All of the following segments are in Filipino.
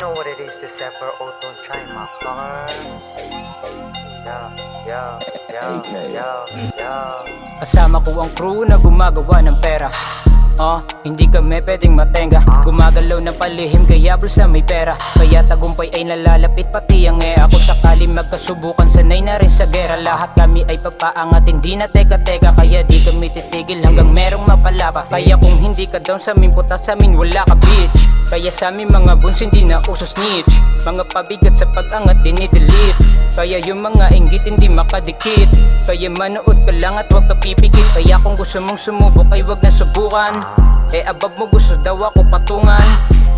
know what it is, December, oh don't try my car. Yeah. Kasama ko ang crew na gumagawa ng pera. Hindi kami pwedeng matenga. Gumagalaw ng palihim kaya bulsa may pera. Kaya tagumpay ay nalalapit pati ang ako sakali magkasubukan sanay na rin sa gera. Lahat kami ay papaangat hindi na teka-teka. Kaya di kami titigil hanggang merong mapalapa. Kaya kung hindi ka down sa amin puta sa amin wala ka bitch. Kaya sa amin mga guns hindi na uso snitch. Mga pabigat sa pag-angat dinidelete. Kaya yung mga inggit hindi makadikit. Kaya manood ka lang at wag ka pipikit. Kaya kung gusto mong sumubok ay wag na subukan. Abab mo gusto daw ako patungan.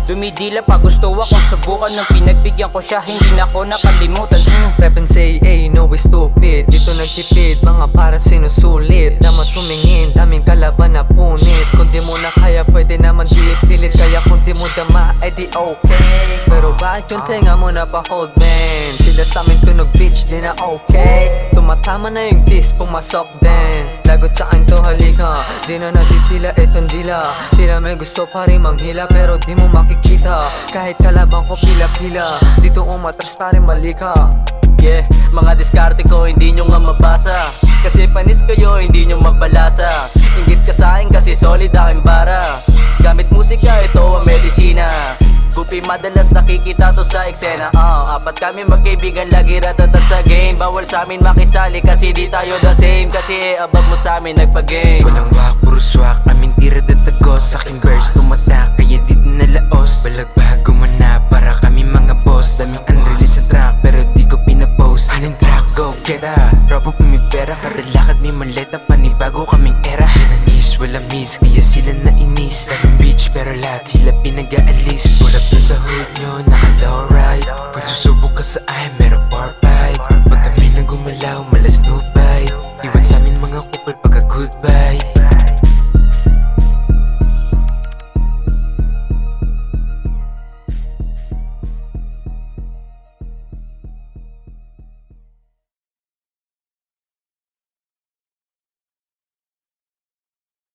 Dumidila pa gusto akong subukan. Nung pinagbigyan ko siya hindi na ako nakalimutan. Rap and say, hey, no we stupid. Dito nagtipid, mga para sinusulit. Damat tumingin, daming kalaban na punit. Kung di mo na kaya pwede naman di ipilit. Kaya kung di mo dama ay di okay. Pero bakit yung tenga mo na pa-hold man? Sila sa amin tunog bitch di na okay. Tumatama na yung diss, pumasok din. Lagot sa akin to halika. Di na natitila itong dila. Tila may gusto pa rin manghila pero di mo makikita. Kahit kalaban ko pila-pila. Dito umatras pa rin malika. Yeah, mga diskarte ko hindi nyo nga mabasa. Kasi panis kayo hindi nyo mabalasa. Ingit ka sa akin kasi solid aking bara. Gamit musika ito ang medisina. Gupi madalas nakikita to sa eksena. Apat kami magkaibigan lagi ratatat sa game. Bawal sa amin makisali kasi di tayo the same. Kasi above mo sa amin nagpa-game. Walang wak, puro swak, aming tira datagos. Sa aking verse tumatak, kaya di nalaos. Balagbago mo na para kami mga boss. Daming unreleased na track pero di ko pinapost. Anong track, go get a Robo pa may pera, karilakad may maleta. Panibago kaming era. Pinanis, wala miss, kaya sila nainis. Daming bitch pero lahat sila pinag-aalis. Pull up dun sa hood nyo